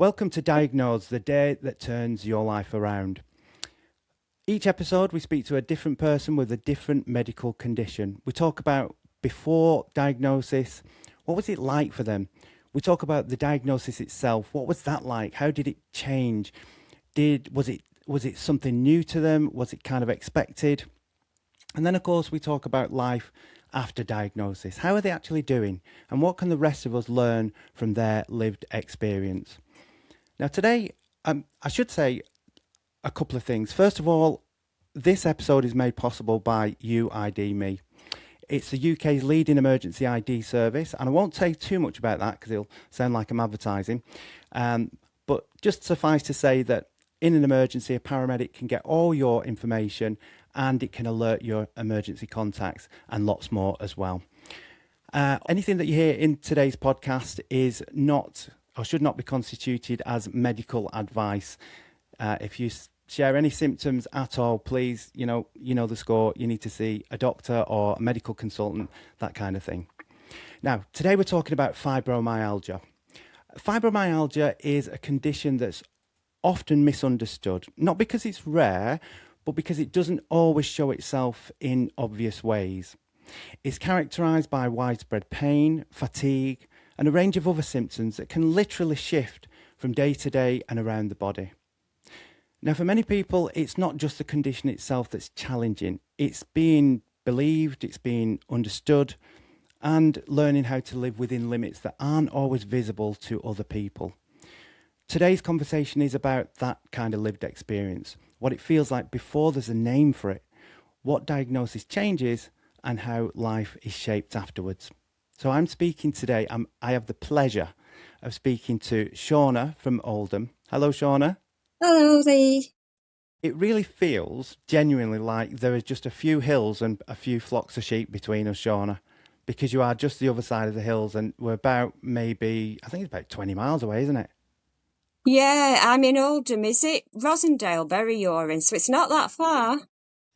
Welcome to Diagnose, the day that turns your life around. Each episode, we speak to a different person with a different medical condition. We talk about before diagnosis, what was it like for them? We talk about the diagnosis itself. What was that like? How did it change? Was it something new to them? Was it kind of expected? And then, of course, we talk about life after diagnosis. How are they actually doing? And what can the rest of us learn from their lived experience? Now, today, I should say a couple of things. First of all, this episode is made possible by UID.me. It's the UK's leading emergency ID service, and I won't say too much about that because it'll sound like I'm advertising. But just suffice to say that in an emergency, a paramedic can get all your information and it can alert your emergency contacts and lots more as well. Anything that you hear in today's podcast is not or should not be constituted as medical advice. If you share any symptoms at all, please, you know the score. You need to see a doctor or a medical consultant, that kind of thing. Now, today we're talking about fibromyalgia. Fibromyalgia is a condition that's often misunderstood, not because it's rare, but because it doesn't always show itself in obvious ways. It's characterised by widespread pain, fatigue, and a range of other symptoms that can literally shift from day to day and around the body. Now, for many people, it's not just the condition itself that's challenging. It's being believed, it's being understood, and learning how to live within limits that aren't always visible to other people. Today's conversation is about that kind of lived experience, what it feels like before there's a name for it, what diagnosis changes, and how life is shaped afterwards. So I'm speaking today, I have the pleasure of speaking to Shawna from Oldham. Hello, Shawna. Hello, Lee. It really feels genuinely like there is just a few hills and a few flocks of sheep between us, Shawna, because you are just the other side of the hills and we're about maybe, I think it's about 20 miles away, isn't it? Yeah, I'm in Oldham. Is it Rosendale, Bury you're in? So it's not that far.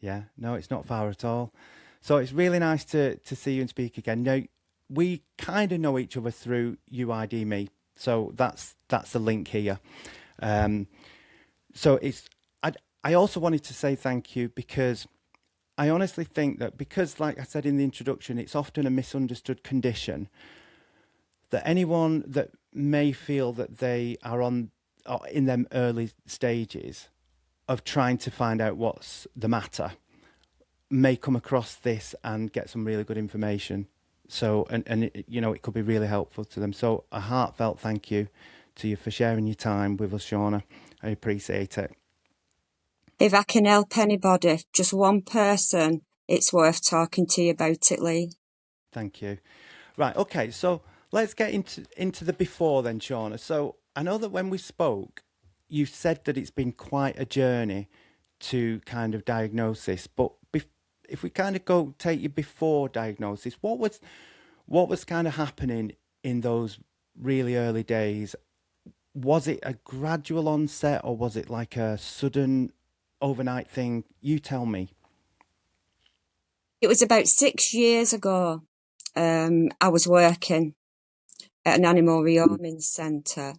Yeah, no, it's not far at all. So it's really nice to see you and speak again. Now, we kind of know each other through UID.me, so that's the link here. So I also wanted to say thank you because I honestly think that because, like I said in the introduction, it's often a misunderstood condition, that anyone that may feel that they are in them early stages of trying to find out what's the matter may come across this and get some really good information. So, and it could be really helpful to them. So a heartfelt thank you to you for sharing your time with us, Shawna. I appreciate it. If I can help anybody, just one person, it's worth talking to you about it, Lee. Thank you. Right, okay, so let's get into the before then, Shawna. So I know that when we spoke, you said that it's been quite a journey to kind of diagnosis, but if we kind of take you before diagnosis, what was kind of happening in those really early days? Was it a gradual onset or was it like a sudden overnight thing? You tell me. It was about 6 years ago. I was working at an animal rehoming centre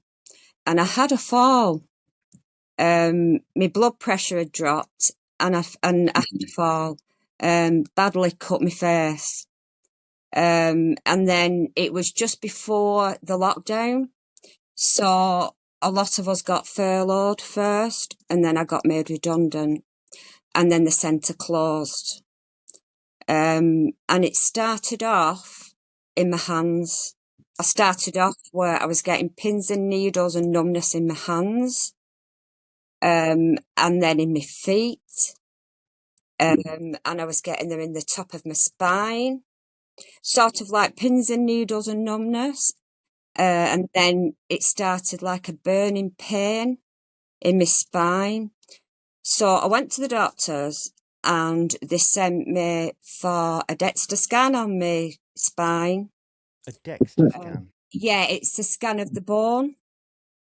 and I had a fall. My blood pressure had dropped and I had a fall. Badly cut my face. And then it was just before the lockdown. So a lot of us got furloughed first, and then I got made redundant, and then the centre closed. And it started off in my hands. I started off where I was getting pins and needles and numbness in my hands, and then in my feet, and I was getting them in the top of my spine, sort of like pins and needles and numbness. And then it started like a burning pain in my spine. So I went to the doctors and they sent me for a DEXA scan on my spine. A DEXA scan? Yeah, it's a scan of the bone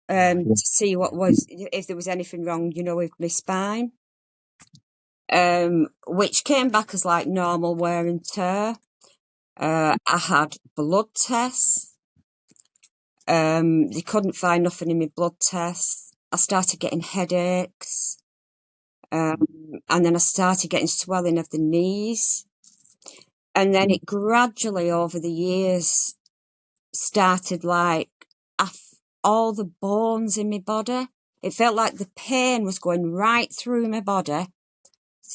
Right. to see if there was anything wrong, with my spine. Which came back as like normal wear and tear. I had blood tests. They couldn't find nothing in my blood tests. I started getting headaches. And then I started getting swelling of the knees. And then it gradually over the years started like all the bones in my body. It felt like the pain was going right through my body,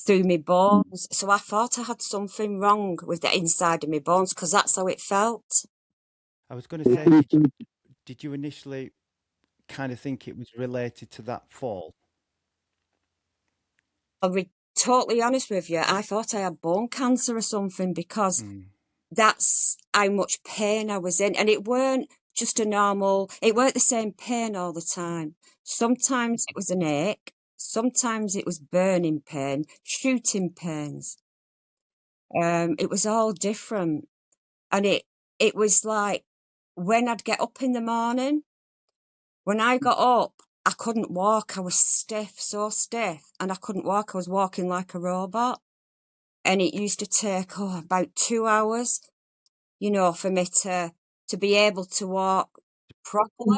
through my bones. So I thought I had something wrong with the inside of my bones because that's how it felt. I was going to say, did you initially kind of think it was related to that fall? I'll be totally honest with you. I thought I had bone cancer or something because Mm. that's how much pain I was in. And it weren't just it weren't the same pain all the time. Sometimes it was an ache. Sometimes it was burning pain, shooting pains. It was all different. And it was like when I'd get up in the morning, when I got up, I couldn't walk. I was stiff, so stiff, and I couldn't walk. I was walking like a robot. And it used to take about 2 hours, for me to be able to walk properly.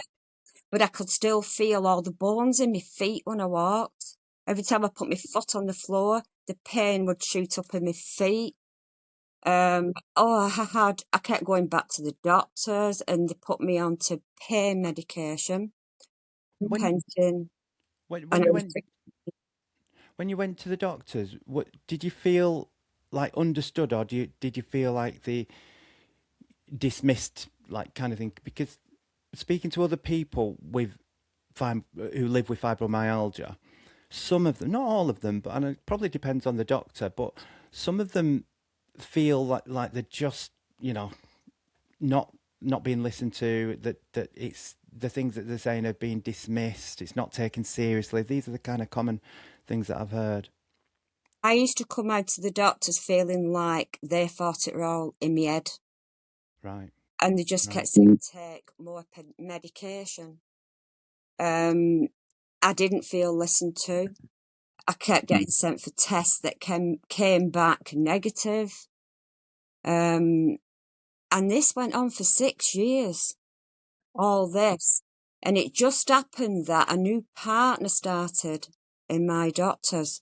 But I could still feel all the bones in my feet when I walked. Every time I put my foot on the floor, the pain would shoot up in my feet. I kept going back to the doctors and they put me on to pain medication, When pension, when and when you went when you went to the doctors, what did you feel like understood, or did you feel like the dismissed, like kind of thing? Because speaking to other people who live with fibromyalgia, some of them, not all of them, but and it probably depends on the doctor, but some of them feel like they're just not not being listened to. That it's the things that they're saying are being dismissed. It's not taken seriously. These are the kind of common things that I've heard. I used to come out to the doctors feeling like they thought it were all in my head, Right, and they just kept right. saying take more medication. I didn't feel listened to. I kept getting sent for tests that came back negative. Um, and this went on for 6 years, all this. And it just happened that a new partner started in my doctor's.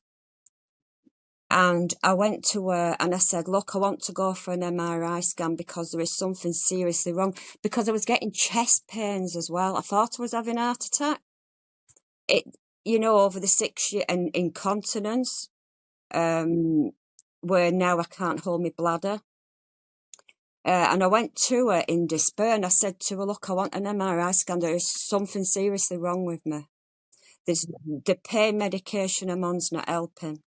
And I went to her and I said, look, I want to go for an MRI scan because there is something seriously wrong. Because I was getting chest pains as well. I thought I was having a heart attack. It, over the 6 year and incontinence, where now I can't hold my bladder. And I went to her in despair and I said to her, look, I want an MRI scan. There is something seriously wrong with me. The pain medication I'm on's not helping.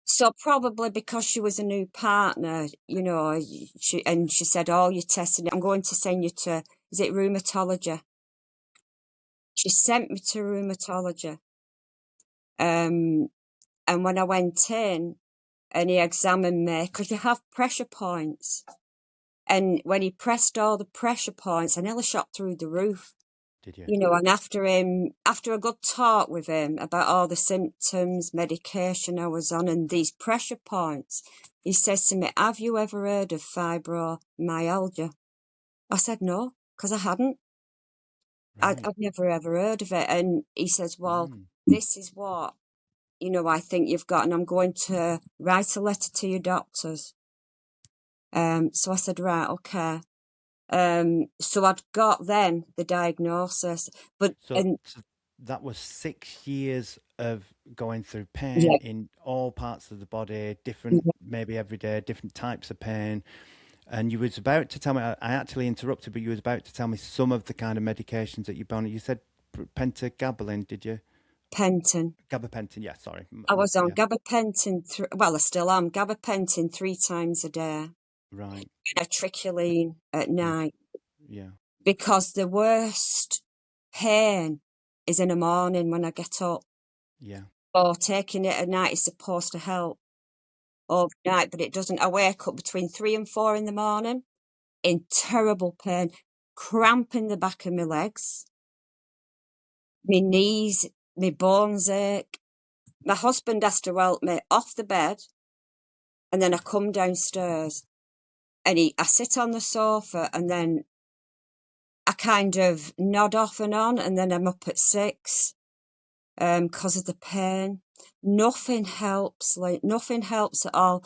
So probably because she was a new partner, she said, oh, you're testing it. I'm going to send you to, is it rheumatology? She sent me to rheumatology. And when I went in and he examined me, because you have pressure points. And when he pressed all the pressure points, I nearly shot through the roof. Did you? And after a good talk with him about all the symptoms, medication I was on, and these pressure points, he says to me, have you ever heard of fibromyalgia? I said, no, because I hadn't. Right. I've never ever heard of it. And he says, well, this is what, I think you've got, and I'm going to write a letter to your doctors. So I said, right, okay. So I'd got then the diagnosis, So that was 6 years of going through pain yeah, in all parts of the body, different, maybe every day, different types of pain. And you was about to tell me, I actually interrupted, but you was about to tell me some of the kind of medications that you've been on. You said pentagabalin, did you? Penton. Gabapentin, yeah, sorry. I was on Yeah, gabapentin, I still am, gabapentin 3 times a day, right. and a tricholine at night, Yeah, because the worst pain is in the morning when I get up. yeah, Or taking it at night is supposed to help overnight, but it doesn't. I wake up between 3 and 4 in the morning in terrible pain, cramp in the back of my legs, my knees, my bones ache. My husband has to help me off the bed, and then I come downstairs and I sit on the sofa, and then I kind of nod off and on, and then I'm up at 6 because of the pain. Nothing helps, like nothing helps at all.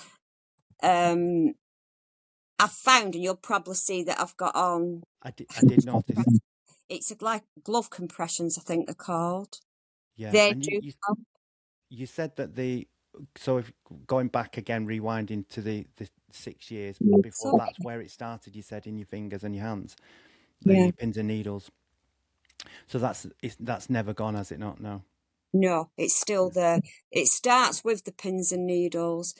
I've found, and you'll probably see that I've got on. I did notice. It's like glove compressions, I think they're called. Yeah, They and do help. you said that so if going back again, rewinding to the 6 years before, So, that's where it started. You said in your fingers and your hands, yeah. the pins and needles. So that's never gone, has it not? No. No, it's still there. It starts with the pins and needles.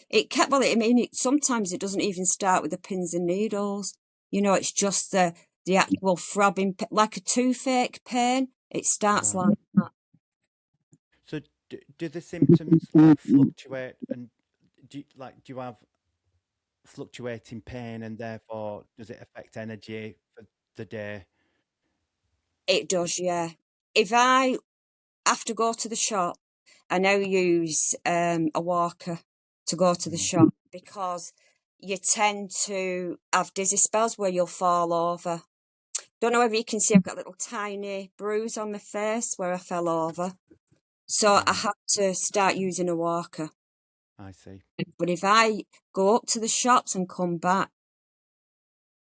Sometimes it doesn't even start with the pins and needles. It's just the actual throbbing, like a toothache pain. It starts Right. like that. So do the symptoms like fluctuate, and do you have fluctuating pain, and therefore does it affect energy for the day? It does, yeah. If I have to go to the shop, I now use a walker to go to the shop because you tend to have dizzy spells where you'll fall over. Don't know whether you can see I've got a little tiny bruise on my face where I fell over. So I Right. had to start using a walker. I see. But if I go up to the shops and come back,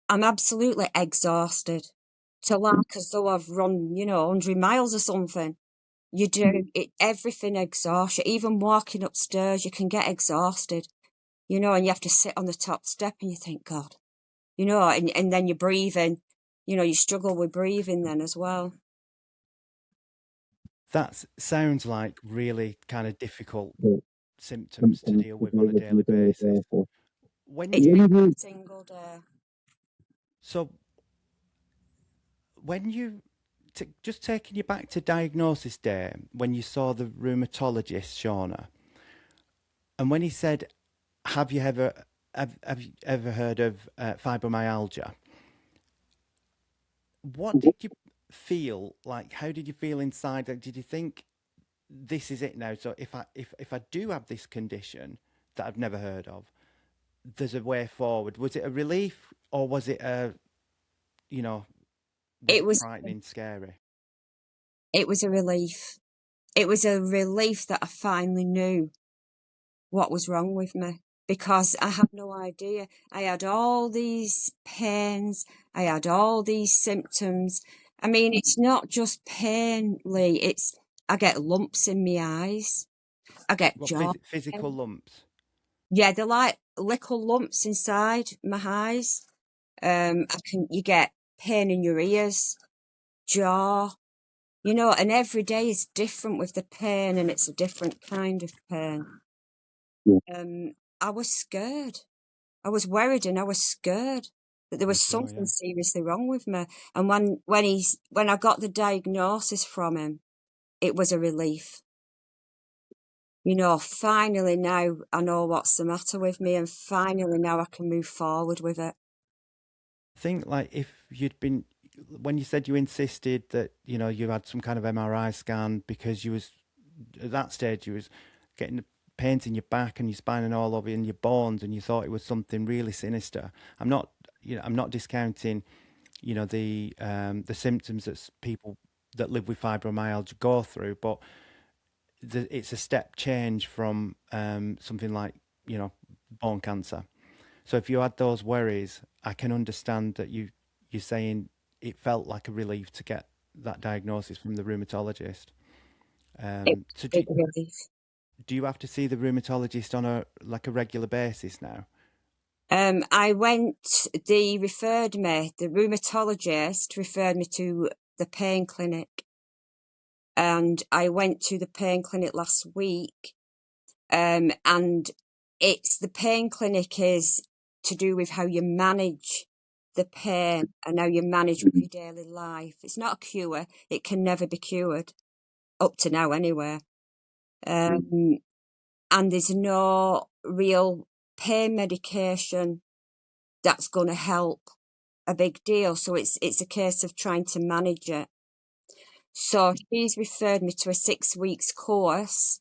I'm absolutely exhausted. To like as though I've run, 100 miles or something. You do it, everything exhausts you. Even walking upstairs, you can get exhausted, and you have to sit on the top step and you think, God, and then you're breathing, you struggle with breathing then as well. That sounds like really kind of difficult symptoms to deal with on a daily basis. When It's you every single day. so when you just taking you back to diagnosis day, when you saw the rheumatologist, Shawna, and when he said, have you ever heard of fibromyalgia? What did you feel like? How did you feel inside? Like, did you think this is it now? So if I do have this condition that I've never heard of, there's a way forward. Was it a relief, or was it was It it was frightening, scary? it was a relief. It was a relief that I finally knew what was wrong with me because I had no idea. I had all these pains, I had all these symptoms. I mean, it's not just pain, Lee. I get lumps in my eyes. I get Well, jaw physical pain. lumps. Yeah, they're like little lumps inside my eyes. You get pain in your ears, jaw, and every day is different with the pain, and it's a different kind of pain. I was scared. I was worried and I was scared that there I'm was sure, something yeah. seriously wrong with me. And when I got the diagnosis from him, it was a relief. Finally now I know what's the matter with me, and finally now I can move forward with it. I think like if you'd been when you said you insisted that you had some kind of MRI scan because you was at that stage you was getting the pains in your back and your spine and all over in your bones, and you thought it was something really sinister. I'm not discounting the symptoms that people that live with fibromyalgia go through, but it's a step change from something like bone cancer. So if you had those worries, I can understand that you're saying it felt like a relief to get that diagnosis from the rheumatologist. It So was a big relief. do you have to see the rheumatologist on a regular basis now? The rheumatologist referred me to the pain clinic, and I went to the pain clinic last week. And the pain clinic is to do with how you manage the pain and how you manage with your daily life. It's not a cure. It can never be cured, up to now anyway. And there's no real pain medication that's going to help a big deal. So it's a case of trying to manage it. So she's referred me to a 6 weeks course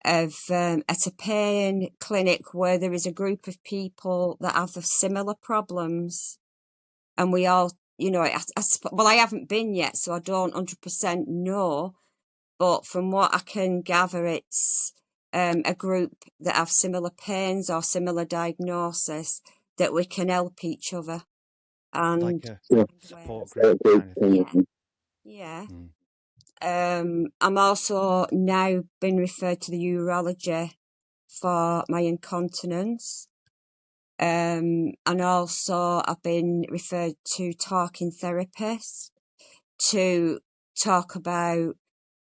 at a pain clinic where there is a group of people that have similar problems, and we all you know, well, I haven't been yet, so I don't 100% know. But from what I can gather, it's a group that have similar pains or similar diagnosis that we can help each other. And Like a find support ways. group kind of thing. Yeah. Mm. I'm also now been referred to the urology for my incontinence. And also I've been referred to talking therapists to talk about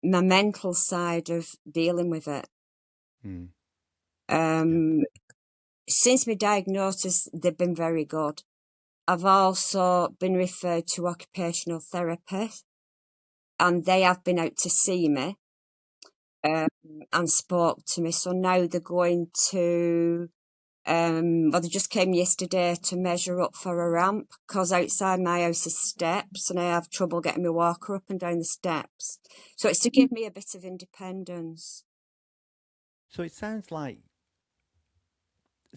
my mental side of dealing with it. Mm. Since my diagnosis, they've been very good. I've also been referred to occupational therapists, and they have been out to see me and spoke to me. So now they're going to, well, they just came yesterday to measure up for a ramp because outside my house is steps and I have trouble getting my walker up and down the steps. So it's to give me a bit of independence. So it sounds like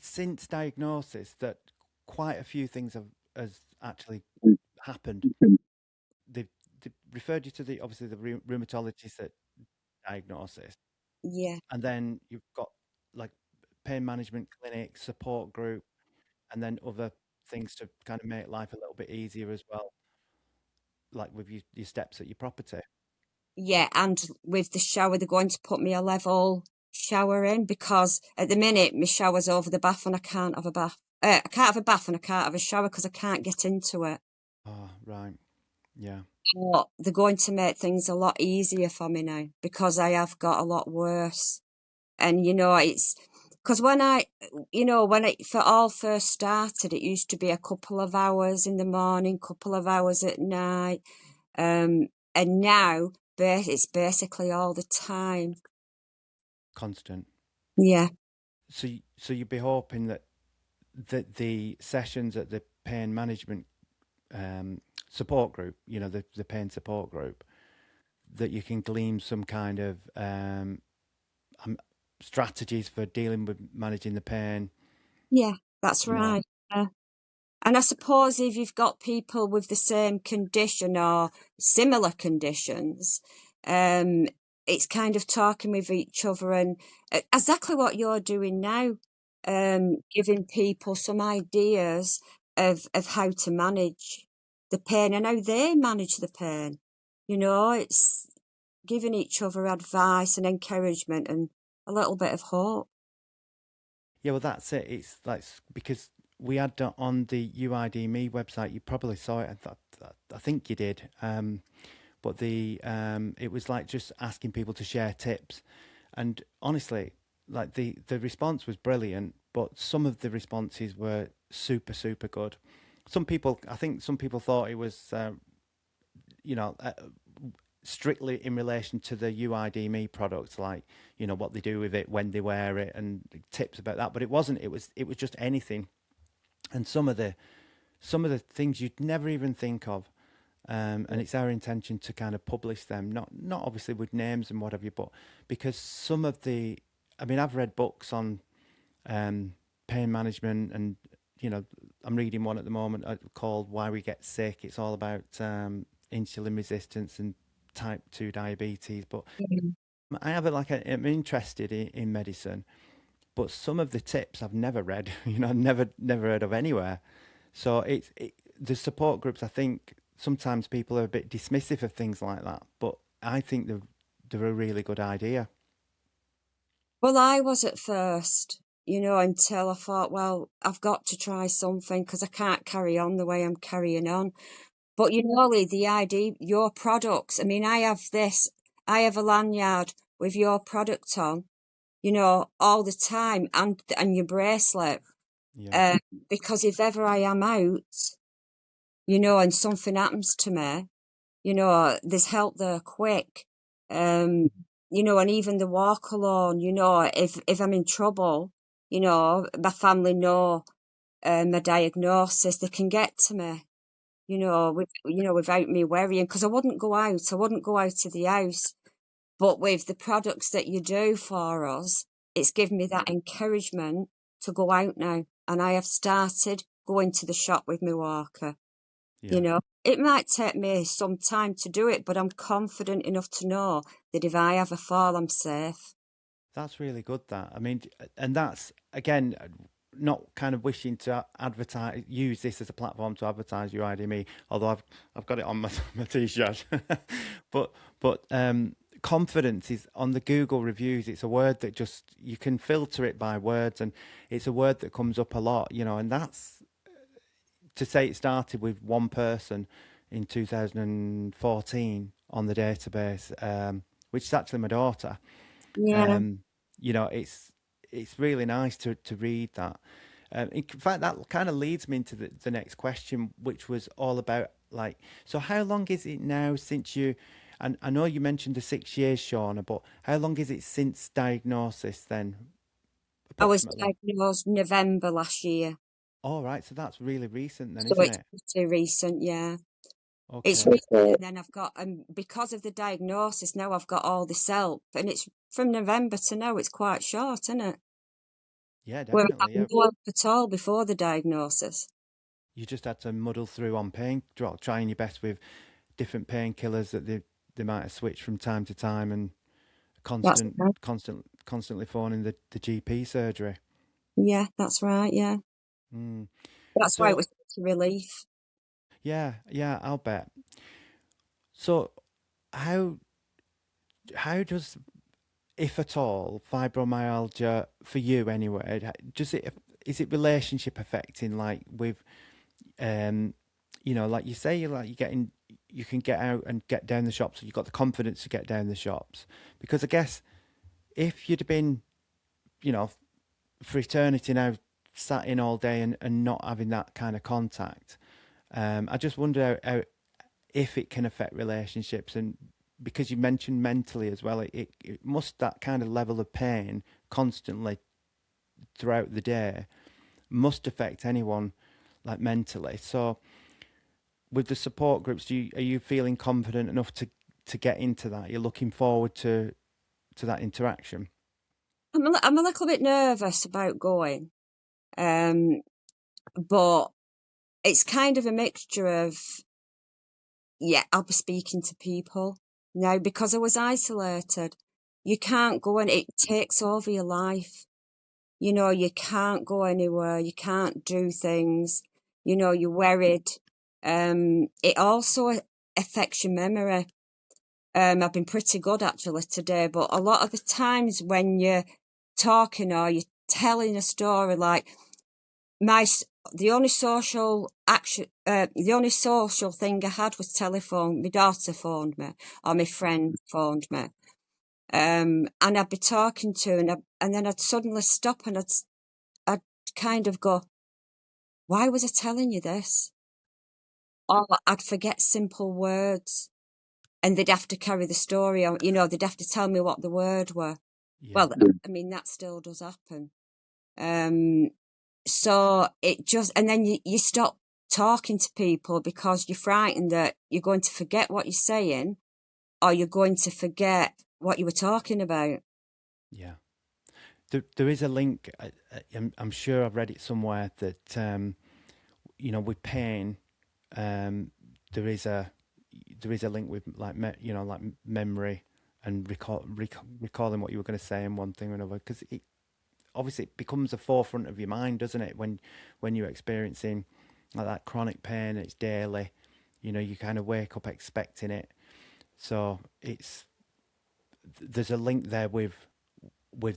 since diagnosis that quite a few things have has actually happened. They referred you to the obviously the rheumatologist at diagnosis, Yeah. and then you've got like pain management clinic, support group, and then other things to kind of make life a little bit easier as well, like with your steps at your property. Yeah, and with the shower, they're going to put me a level shower in because at the minute my shower's over the bath and I can't have a bath. I can't have a bath and I can't have a shower because I can't get into it. Oh, right. Yeah. But they're going to make things a lot easier for me now because I have got a lot worse. And you know, it's because when it for all first started, it used to be a couple of hours in the morning, couple of hours at night. And now it's basically all the time. Constant. Yeah. So you'd be hoping that the sessions at the pain management support group, you know, the pain support group, that you can glean some kind of strategies for dealing with managing the pain. Yeah, that's You know, right. And I suppose if you've got people with the same condition or similar conditions, um, it's kind of talking with each other and exactly what you're doing now, giving people some ideas of how to manage the pain and how they manage the pain. You know, it's giving each other advice and encouragement and a little bit of hope. yeah, well, that's it. It's like because we had on the UID Me website, you probably saw it. I think you did. But it was like just asking people to share tips, and honestly, like the response was brilliant. But some of the responses were super good. I think some people thought it was, you know, strictly in relation to the UID Me products, like you know what they do with it, when they wear it, and tips about that. But it wasn't. It was just anything, and some of the things you'd never even think of. And it's our intention to kind of publish them, not obviously with names and what have you, but because some of I mean, I've read books on pain management, and you know, I'm reading one at the moment called "Why We Get Sick." It's all about insulin resistance and type 2 diabetes. But Mm. I have I'm interested in medicine, but some of the tips I've never read, you know, never heard of anywhere. So the support groups. I think sometimes people are a bit dismissive of things like that, but I think they're a really good idea. Well, I was at first, until I thought, well, I've got to try something because I can't carry on the way I'm carrying on. But Lee, the idea, your products, I mean, I have a lanyard with your product on, all the time and your bracelet. Yeah, Uh, because if ever I am out, and something happens to me, there's help there quick. Um, and even the walk alone, if I'm in trouble, my family know my diagnosis, they can get to me, without me worrying, because I wouldn't go out. I wouldn't go out of the house. But with the products that you do for us, it's given me that encouragement to go out now. And I have started going to the shop with my walker. You Yeah. know, it might take me some time to do it, but I'm confident enough to know that if I have a fall, I'm safe. That's really good. That I mean, and that's again not kind of wishing to advertise, use this as a platform to advertise your IDME. Although I've got it on my my t-shirt, but confidence is on the Google reviews. It's a word that just you can filter it by words, and it's a word that comes up a lot. You know, and that's to say it started with one person in 2014 on the database, which is actually my daughter. Yeah. Um, you know, it's really nice to read that. In fact, that kind of leads me into the next question, which was all about like, so how long is it now since you, and I know you mentioned the 6 years, Shawna, but how long is it since diagnosis then, I was approximately? diagnosed November last year. All right, so that's really recent then, So isn't it's it? pretty recent, yeah. It's Okay. recent. And then I've got, because of the diagnosis, now I've got all this help. And it's from November to now, it's quite short, isn't it? Yeah, Where I definitely. had Yeah. no help at all before the diagnosis. You just had to muddle through on pain, trying your best with different painkillers that they might have switched from time to time, and That's right. constantly phoning the GP surgery. Yeah, that's right, yeah. Mm. That's why it So was such a relief. yeah, yeah, I'll bet. So how how does, if at all, fibromyalgia for you anyway? Does it is it relationship affecting like with um you know, like you say, you're getting, you can get out and get down the shops, you've got the confidence to get down the shops, because I guess if you'd have been, you know, for eternity now, sat in all day and not having that kind of contact, I just wonder how if it can affect relationships, and because you mentioned mentally as well, it must, that kind of level of pain constantly throughout the day must affect anyone like mentally. So with the support groups, are you feeling confident enough to get into that? You're looking forward to that interaction. I'm a little bit nervous about going, um, but it's kind of a mixture of, yeah, I'll be speaking to people now because I was isolated. You can't go and it takes over your life. You know, you can't go anywhere, you can't do things, you know, you're worried. It also affects your memory. I've been pretty good actually today, but a lot of the times when you're talking or you're telling a story, like my the only social action, the only social thing I had was telephone. My daughter phoned me, or my friend phoned me, and I'd be talking to, and then I'd suddenly stop and I'd kind of go, "Why was I telling you this?" Or I'd forget simple words, and they'd have to carry the story on. You know, they'd have to tell me what the word were. Yeah, Well, I mean that still does happen. Um, So it just, and then you stop talking to people because you're frightened that you're going to forget what you're saying or you're going to forget what you were talking about. yeah. There is a link. I'm sure I've read it somewhere that you know, with pain, um, there is a link with like you know, like memory and recalling what you were going to say in one thing or another, because it obviously it becomes the forefront of your mind, doesn't it? When you're experiencing like that chronic pain, it's daily. You know, you kind of wake up expecting it, so it's there's a link there with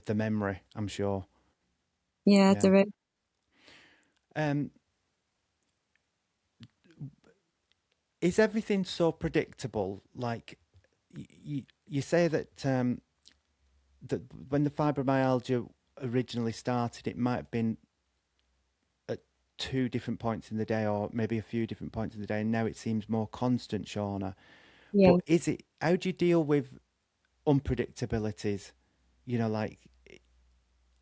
the memory, I'm sure. Yeah, Yeah. there is. Um, is everything so predictable? Like you say that that when the fibromyalgia originally started, it might have been at two different points in the day, or maybe a few different points in the day, and now it seems more constant, Shauna. Yeah. But is it? How do you deal with unpredictabilities? You know, like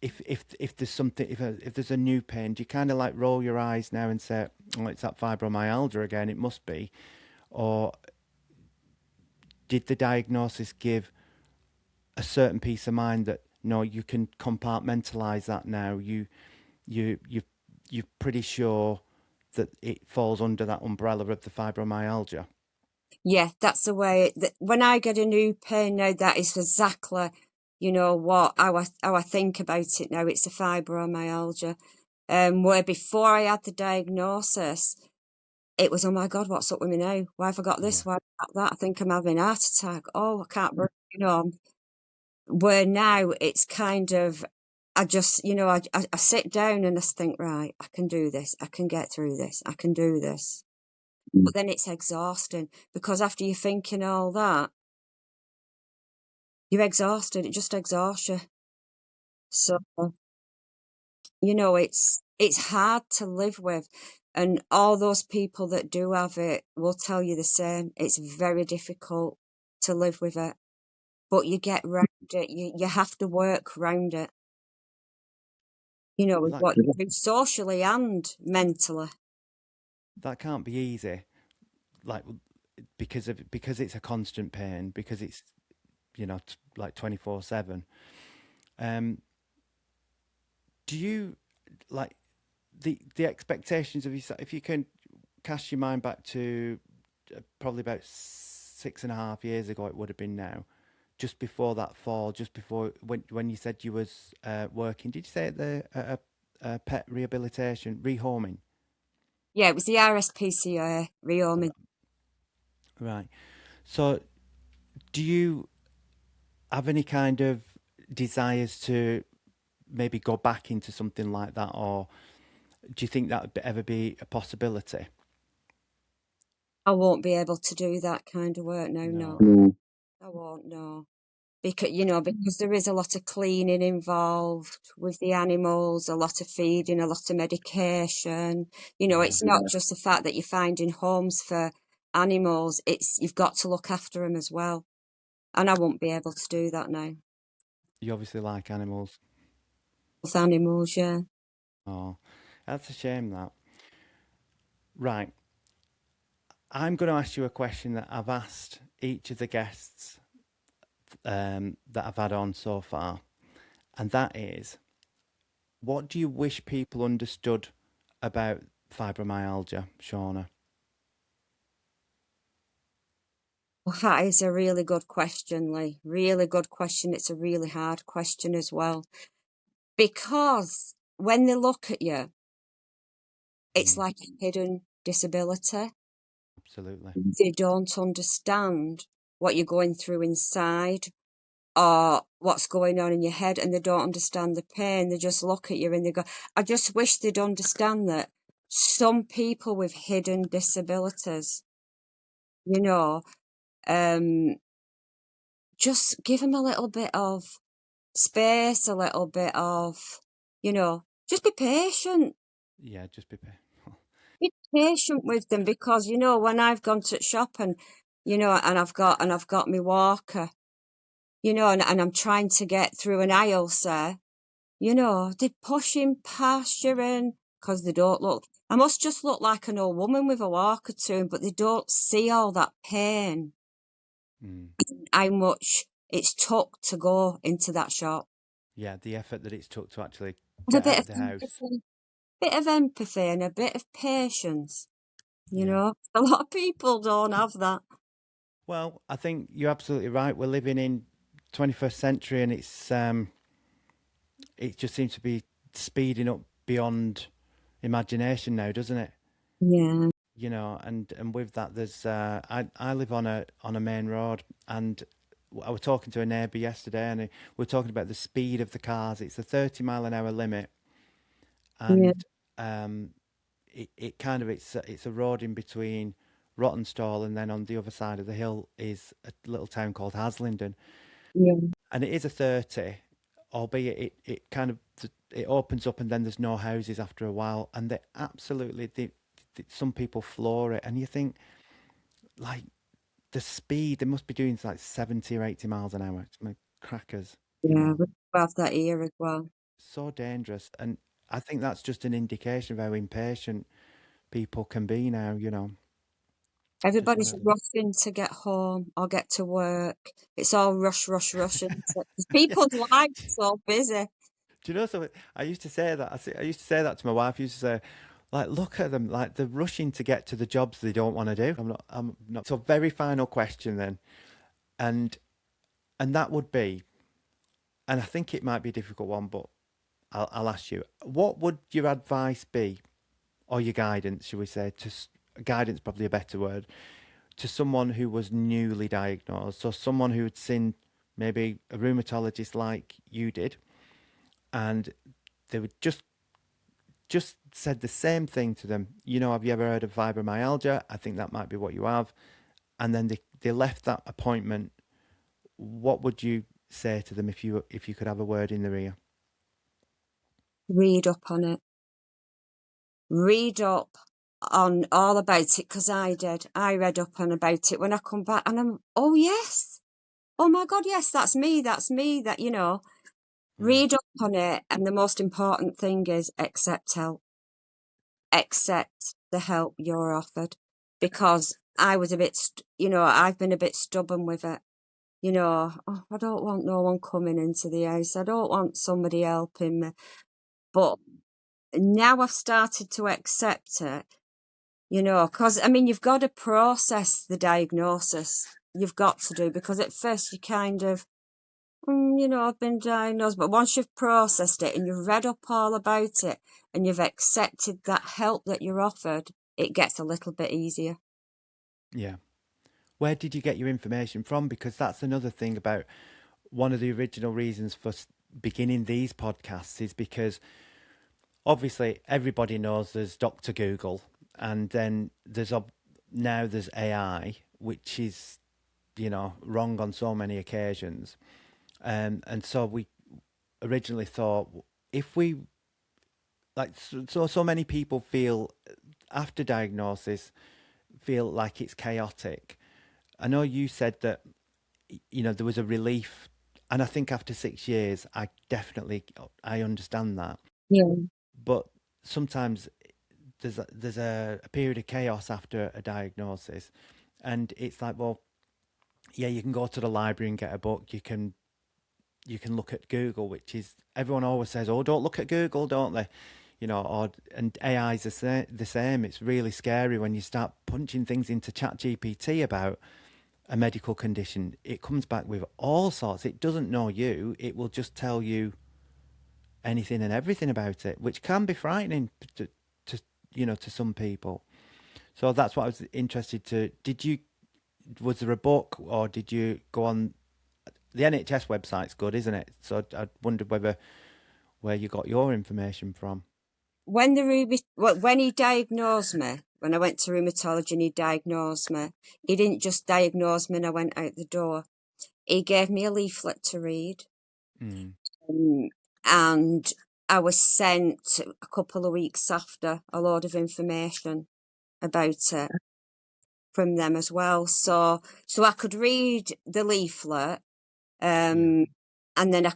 if there's something, if there's a new pain, do you kind of like roll your eyes now and say, "Oh, it's that fibromyalgia again. It must be," or did the diagnosis give a certain peace of mind that no, you can compartmentalize that now. You you're pretty sure that it falls under that umbrella of the fibromyalgia. Yeah, that's the way. When I get a new pain now, that is exactly, how I think about it now. It's a fibromyalgia. Where before I had the diagnosis, it was, oh my God, what's up with me now? Why have I got this? Yeah. Why have I got that? I think I'm having a heart attack. Oh, I can't breathe. Where now it's kind of, I just, I sit down and I think, right, I can do this. I can get through this. I can do this. But then it's exhausting because after you're thinking all that, you're exhausted. It just exhausts you. So, it's hard to live with. And all those people that do have it will tell you the same. It's very difficult to live with it. But you get round it. You have to work round it. With That what you do socially and mentally. that can't be easy, like because it's a constant pain, because it's like 24/7. Do you like the expectations of yourself? If you can cast your mind back to probably about 6.5 years ago, it would have been now, just before that fall, just before when you said you was working. Did you say at the pet rehabilitation rehoming? Yeah, it was the RSPCA rehoming. Right. So, do you have any kind of desires to maybe go back into something like that, or do you think that would ever be a possibility? I won't be able to do that kind of work now, no. No. I won't, no. Because there is a lot of cleaning involved with the animals, a lot of feeding, a lot of medication. Yeah. It's not just the fact that you're finding homes for animals, you've got to look after them as well. And I won't be able to do that now. You obviously like animals. With animals, yeah. Oh, that's a shame that. Right. I'm going to ask you a question that I've asked each of the guests that I've had on so far, and that is, what do you wish people understood about fibromyalgia, Shawna? Well, that is a really good question, Lee. Really good question. It's a really hard question as well. Because when they look at you, it's like a hidden disability. Absolutely. They don't understand what you're going through inside or what's going on in your head, and they don't understand the pain. They just look at you and they go, I just wish they'd understand that some people with hidden disabilities, just give them a little bit of space, a little bit of, just be patient. Yeah, just be Be patient with them because, when I've gone to the shop and, and I've got my walker, and I'm trying to get through an aisle, say, they're pushing past you in because they don't look. I must just look like an old woman with a walker to them, but they don't see all that pain, how much it's took to go into that shop. Yeah, the effort that it's took to actually A get bit out of of the house. bit of empathy and a bit of patience. Yeah. A lot of people don't have that. Well, I think you're absolutely right. We're living in 21st century, and it just seems to be speeding up beyond imagination now, doesn't it? Yeah, And with that, there's I live on a main road, and I was talking to a neighbour yesterday, and we were talking about the speed of the cars. It's a 30-mile-an-hour limit, yeah, and it kind of it's a road in between Rottenstall, and then on the other side of the hill is a little town called Haslingden, yeah, and it is a 30, albeit it kind of it opens up and then there's no houses after a while, and they absolutely some people floor it, and you think like the speed they must be doing like 70 or 80 miles an hour. It's like crackers, yeah. We have that here as well. so dangerous, and I think that's just an indication of how impatient people can be now. Just Everybody's whenever. rushing to get home or get to work. It's all rush, rush, rush. Isn't it? 'Cause people's lives are so busy. Do you know something? I used to say that. I used to say that to my wife. I used to say, Like, look at them, like they're rushing to get to the jobs they don't want to do. I'm not. So, very final question then, and that would be, and I think it might be a difficult one, but I'll ask you, what would your advice be, or your guidance, should we say, guidance, probably a better word, to someone who was newly diagnosed, so someone who had seen maybe a rheumatologist like you did, and they would just said the same thing to them. Have you ever heard of fibromyalgia? I think that might be what you have. And then they left that appointment. What would you say to them if you could have a word in their ear? Read up on it. Read up on all about it, because I did. I read up on about it when I come back, and I'm, oh yes, oh my God, yes, that's me, that, read up on it. And the most important thing is accept help. Accept the help you're offered, because I was a bit, I've been a bit stubborn with it. Oh, I don't want no one coming into the house. I don't want somebody helping me. But now I've started to accept it, because, you've got to process the diagnosis. You've got to do, because at first you kind of, I've been diagnosed. But once you've processed it and you've read up all about it and you've accepted that help that you're offered, it gets a little bit easier. Yeah. Where did you get your information from? Because that's another thing about one of the original reasons for beginning these podcasts, is because obviously everybody knows there's Dr. Google, and then now there's AI, which is, wrong on so many occasions. And so we originally thought, if we, like, so many people feel after diagnosis, feel like it's chaotic. I know you said that, there was a relief, and I think after 6 years, I understand that. Yeah. But sometimes there's a period of chaos after a diagnosis, and it's like, well, yeah, you can go to the library and get a book. You can look at Google, which is, everyone always says, oh, don't look at Google, don't they? And AI is the same. It's really scary when you start punching things into ChatGPT about a medical condition. It comes back with all sorts. It doesn't know you. It will just tell you anything and everything about it, which can be frightening to some people. So that's what I was interested to. Was there a book, or did you go on the NHS website's good, isn't it? So I wondered where you got your information from. When he diagnosed me, when I went to rheumatology and he diagnosed me, he didn't just diagnose me and I went out the door. He gave me a leaflet to read. Mm. And I was sent a couple of weeks after a load of information about it from them as well. So I could read the leaflet. And then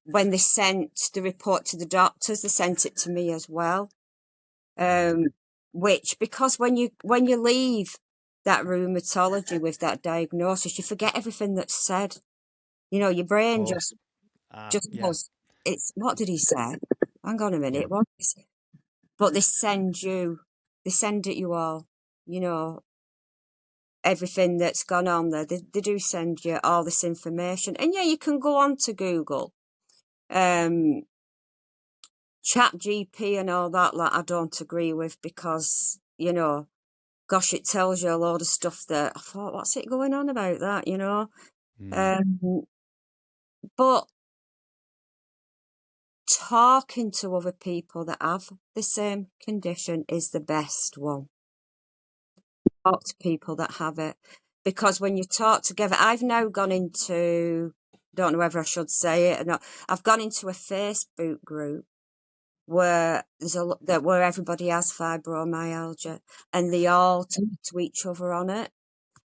when they sent the report to the doctors, they sent it to me as well. Which, because when you leave that rheumatology with that diagnosis, you forget everything that's said. Your brain just Yeah. goes, it's, what did he say? Hang on a minute. What? But they send it you all, everything that's gone on there. They do send you all this information. And yeah, you can go on to Google. Chat GP and all that, I don't agree with, because, gosh, it tells you a load of stuff that I thought, what's it going on about that, But talking to other people that have the same condition is the best one. Talk to people that have it, because when you talk together, I've now gone into, don't know whether I should say it or not, I've gone into a Facebook group where where everybody has fibromyalgia, and they all talk to each other on it,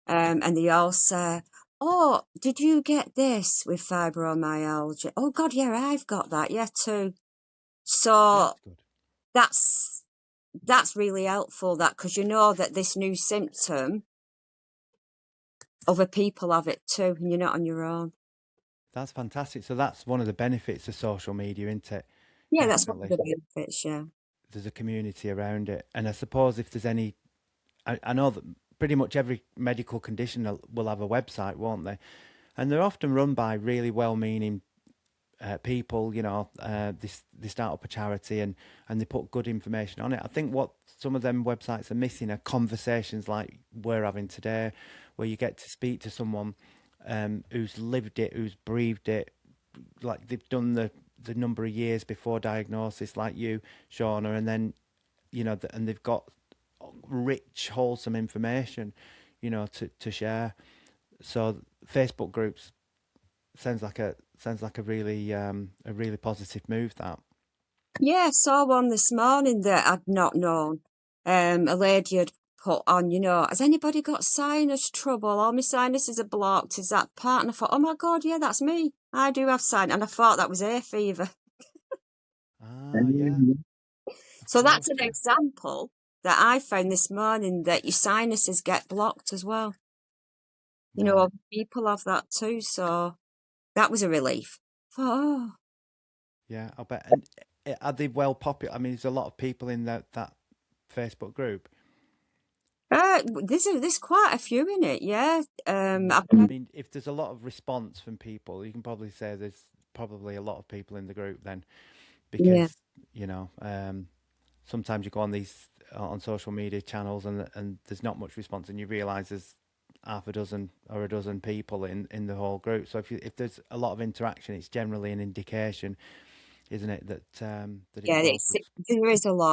and they all say, oh, did you get this with fibromyalgia? Oh God, yeah, I've got that, yeah, too. So That's that's really helpful, that, because that this new symptom, other people have it too, and you're not on your own. That's fantastic. So that's one of the benefits of social media, isn't it? Yeah, Definitely. that's one of the benefits, yeah. there's a community around it. And I suppose if there's any, I know that pretty much every medical condition will have a website, won't they? And they're often run by really well-meaning people. They start up a charity and they put good information on it. I think what some of them websites are missing are conversations like we're having today, where you get to speak to someone who's lived it, who's breathed it, like they've done the number of years before diagnosis, like you, Shawna, and then and they've got rich, wholesome information, to share. So Facebook groups sounds like a really positive move. That. Yeah, I saw one this morning that I'd not known. A lady had put on, has anybody got sinus trouble? All my sinuses are blocked. Is that part? And I thought, oh my God, yeah, that's me. I do have sinus. And I thought that was hay fever. Yeah, of So that's course, an yeah. example that I found this morning that your sinuses get blocked as well. Right. Other people have that too. So that was a relief. I thought, oh. Yeah, I bet. And are they well popular? I mean, there's a lot of people in that Facebook group. There's quite a few in it, yeah. I've I read, mean, if there's a lot of response from people, you can probably say there's probably a lot of people in the group then, yeah, because you know, sometimes you go on these on social media channels and there's not much response, and you realise there's half a dozen or a dozen people in the whole group. So if there's a lot of interaction, it's generally an indication, isn't it, that it's yeah. well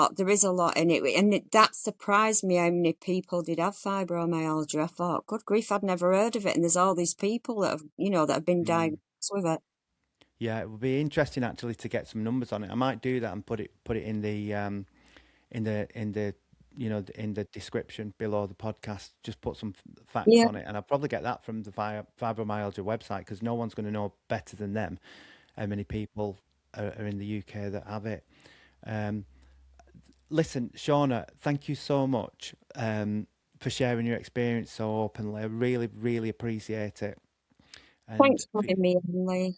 put. There is a lot in it, and that surprised me how many people did have fibromyalgia. I thought, good grief, I'd never heard of it, and there's all these people that have been Mm. diagnosed with it. Yeah, it would be interesting actually to get some numbers on it. I might do that and put it in the in the description below the podcast. Just put some facts Yeah, on it, and I'll probably get that from the fibromyalgia website, because no one's going to know better than them how many people are in the UK that have it. Um, Listen, Shawna, thank you so much for sharing your experience so openly. I really, really appreciate it, and thanks for having me, Emily.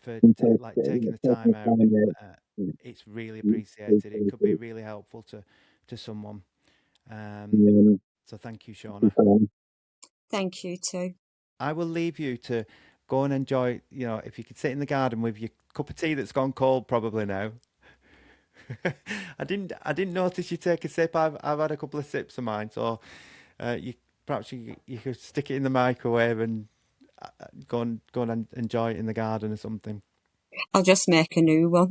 for like taking the time out. Uh, it's really appreciated. It could be really helpful to someone. Um, so thank you, Shawna. Thank you too. I will leave you to go and enjoy. If you could sit in the garden with your cup of tea that's gone cold, probably now. I didn't notice you take a sip. I've had a couple of sips of mine, so you perhaps you could stick it in the microwave and go and enjoy it in the garden or something. I'll just make a new one.